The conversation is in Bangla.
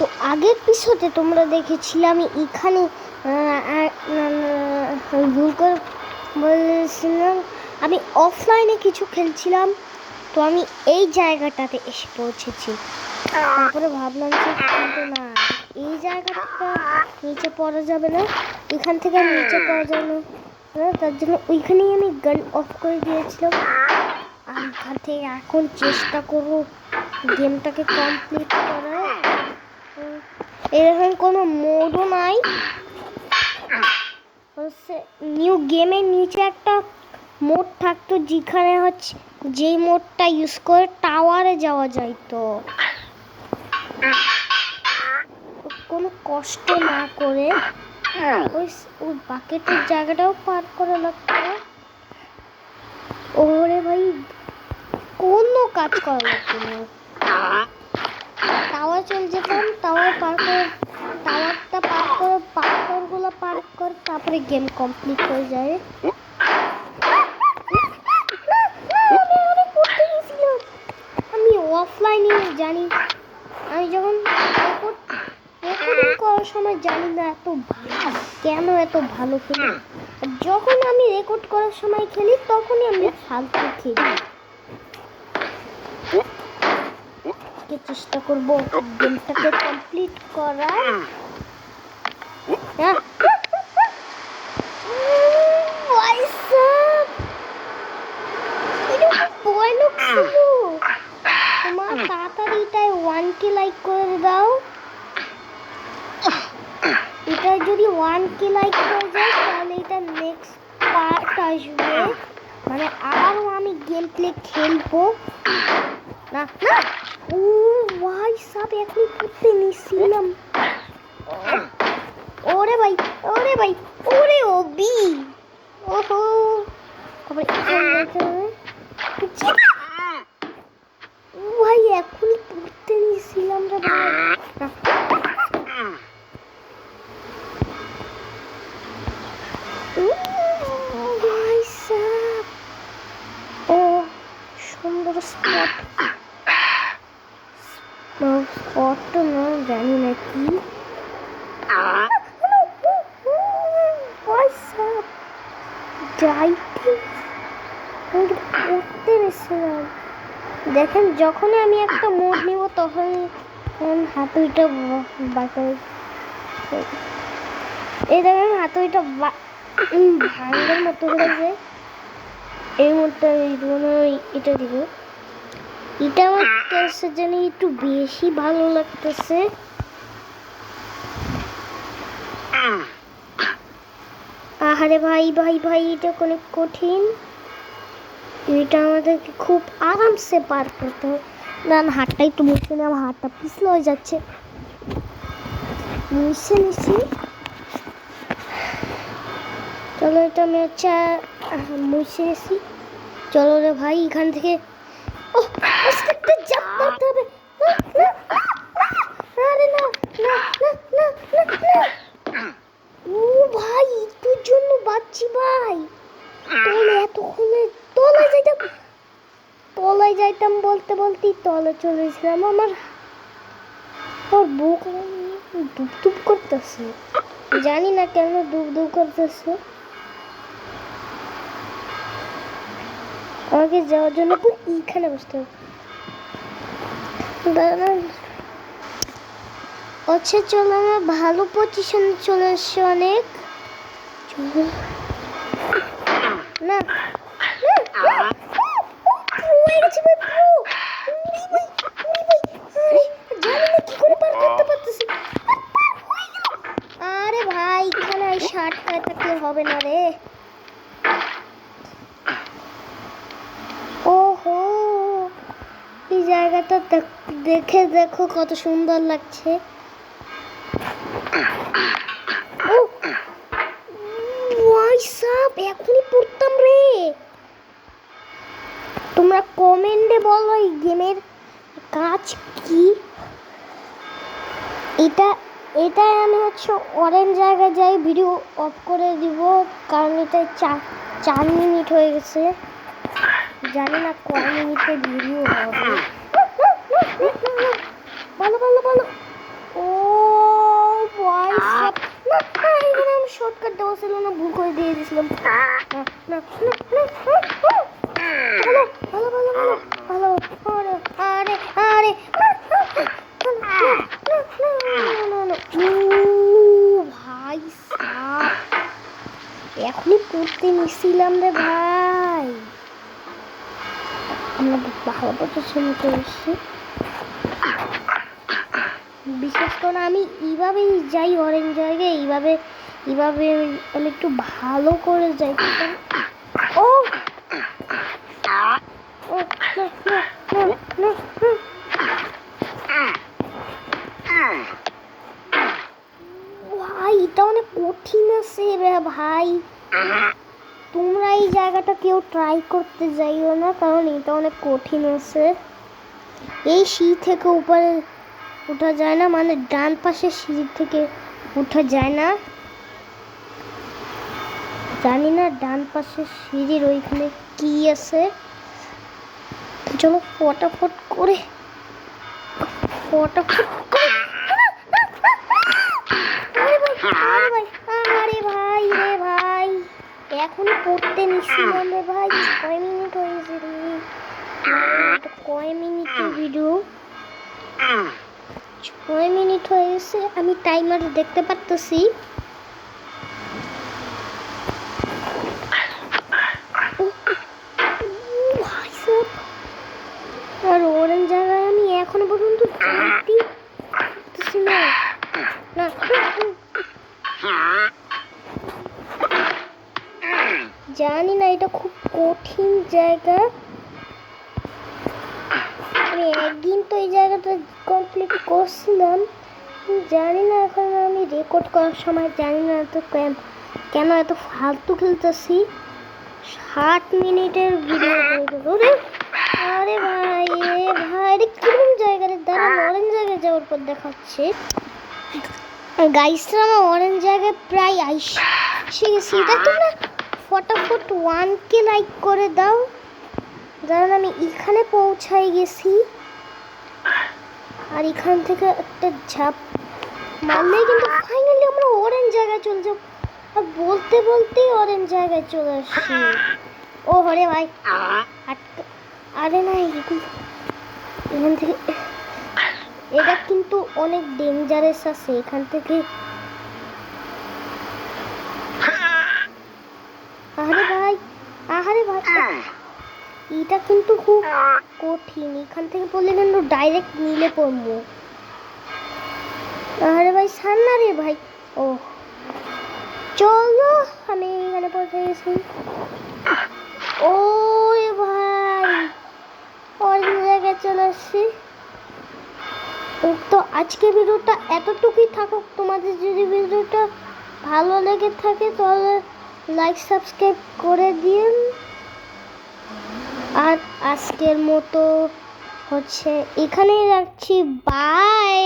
তো আগের এপিসোডে তোমরা দেখেছিলে আমি এখানে ভুল করে বলেছিলাম আমি অফলাইনে কিছু খেলছিলাম। তো আমি এই জায়গাটাতে এসে পৌঁছেছি। তারপরে ভাবলাম যে কিন্তু না, এই জায়গাটা নিচে পড়া যাবে না, এখান থেকে নিচে পড়া যাবে না, তার জন্য ওইখানেই আমি গান অফ করে দিয়েছিলাম। আর এখান থেকে এখন চেষ্টা করবো গেমটাকে কমপ্লিট করার। এরকম কোনো মোডও নাই, নিউ গেমের নিচে একটা মোড থাকতো যেখানে হচ্ছে যেই মোডটা ইউজ করে টাওয়ারে যাওয়া যায়। তো কোনো কষ্ট না করে ওই বাকেটের জায়গাটাও পার করা লাগতো। ওরে ভাই, কোনো কাজ করা লাগতো না, টাওয়ার চলে যেতাম, টাওয়ার পার করে টাওয়ারটা পার করে পাথরগুলো পার করে তারপরে গেম কমপ্লিট হয়ে যায়। আমি অফলাইনে জানি, আমি যখন রেকর্ডিং করার সময় জানি না এত কেন এত ভালো খেলি, যখন আমি রেকর্ড করার সময় খেলি তখনই আমি ফালতু খেলি। চেষ্টা করবো গেমটাকে কমপ্লিট করার। তোমার তাড়াতাড়ি এটায় 1K লাইক করে দাও। এটা যদি 1K লাইক হয়ে যায় তাহলে এটা নেক্সট পার্ট আসবে, মানে আবারও আমি গেম প্লে খেলবো না। ও ভাই সাব এখনই করতে নিছিলাম। ওরে ভাই, ওরে ভাই, ওরে ওবি, ওহো ভাই এখনই পড়তে নিছিলাম রে ভাই। ভাই সাব, ও সুন্দর স্পট, স্পটটা না জানি না কি। দেখেন যখনই আমি একটা মোড নিব তখন হাতুড়িটা বাঁকার, এই দেখেন হাতুড়িটা ভাঙার মতো হয়েছে। এই মোডটা এটা দিব, এটা আমার কাছে জানি একটু বেশি ভালো লাগতেছে। আরে ভাই ভাই ভাই, এটা অনেক কঠিন, এটা আমাদেরকে খুব আরামসে পার করতে হবে। না হাতটা একটু মুছে নিয়ে আমার হাতটা পিছলে হয়ে যাচ্ছে, মুছে নিচ্ছি। চলো এটা আমি আচ্ছা মুছে নিচ্ছি। চলো রে ভাই এখান থেকে জাম্প মারতে হবে। আরে না না না না না, ও ভাই তোর জন্য বাঁচছি ভাই। তলে এতক্ষণে তলায় যাইতাম বলতে বলতেই তলে চলেছিলাম। আমার বুক দুপ করতেছে, জানি না কেন দুপ করতেছে। আমাকে যাওয়ার জন্য এইখানে বসতে হবে। আচ্ছা চলো, আমার ভালো পজিশনে চলে আসছে অনেক। না আরে ভাই এখানে শর্টকাট থাকলে হবে না রে। ওহো, এই জায়গাটা দেখে দেখো কত সুন্দর লাগছে। এখনই পড়তাম রে। তোমরা কমেন্টে বলো এই গেমের কাজ কি। এটা আমি হচ্ছে অরেঞ্জ জায়গায় যাই, ভিডিও অফ করে দিব কারণ এটা 4 মিনিট হয়ে গেছে, জানি না কয় মিনিটের ভিডিও হবে। ভালো ভালো ভালো, ও ছিল না, ভুল করে দিয়ে দিয়েছিলাম। না, ভালো ভালো ভালো ভালো ভালো। আরে আরে আরে ভাই সাপ, এখনই পড়তে নিছিলাম রে ভাই। আমরা ভালো পজিশন চলে এসেছি। বিশেষ করে আমি এইভাবেই যাই অরেঞ্জ জায়গায়, এইভাবে আমি একটু ভালো করে যাই। ও ভাই, এটা অনেক কঠিন আছে রে ভাই। তোমরা এই জায়গাটা কেউ ট্রাই করতে যাইও না, কারণ এটা অনেক কঠিন আছে। এই সিঁড়ি থেকে উপরে ওঠা যায় না, মানে ডান পাশের সিঁড়ি থেকে ওঠা যায় না। জানি না ডান পাশের সিঁড়ির ওইখানে কি আছে। চলো ফটাফট করে আরে ভাই রে ভাই, এখনই পড়তে নিচ্ছিলাম রে ভাই। 6 মিনিট হয়েছে রে, কয় মিনিটের ভিডিও? 6 মিনিট হয়েছে। আমি টাইমার দেখতে পারতেছি। আর অরেঞ্জ জায়গায় আমি এখনো পর্যন্ত জানি না, এটা খুব কঠিন জায়গা। আমি একদিন তো এই জায়গাটা কমপ্লিট করছিলাম। জানি না এখন আমি রেকর্ড করার সময় জানি না তো কেন এত ফালতু খেলতেছি। 60 মিনিটের ভিডিও হয়ে গেল। আরে ভাই রে ভাই, রে কিরকম জায়গায় দাঁড়া, অরেঞ্জ জায়গায় যাওয়ার পর দেখাচ্ছে। গাইসরা, আমার অরেঞ্জ জায়গায় প্রায় এসে গেছি। এটা তোমরা ফটাফট 1K লাইক করে দাও, কারণ আমি এখানে পৌঁছাই গেছি। আর এখান থেকে একটা ঝাঁপ মারলেই কিন্তু ফাইনালি আমরা অরেঞ্জ জায়গায় চলে যাব। আর বলতে বলতেই অরেঞ্জ জায়গায় চলে আসছি। ও হরে ভাই, আরে না, এখান থেকে এটা কিন্তু অনেক ডেঞ্জারাস আছে। এখান থেকে আরে ভাই এটা কিন্তু খুব কঠিন। এখান থেকে পড়লে কিন্তু ডাইরেক্ট নিলে পড়বো। আরে ভাই সান্না রে ভাই। ও চলো, আমি এখানে পৌঁছে গেছি। ও ভাই, অরেঞ্জ জায়গায় চলে আসছি। তো আজকে ভিডিওটা এতটুকুই থাকুক। তোমাদের যদি ভিডিওটা ভালো লেগে থাকে তাহলে লাইক সাবস্ক্রাইব করে দিন। আর আজকের মতো হচ্ছে এখানেই রাখছি। বাই।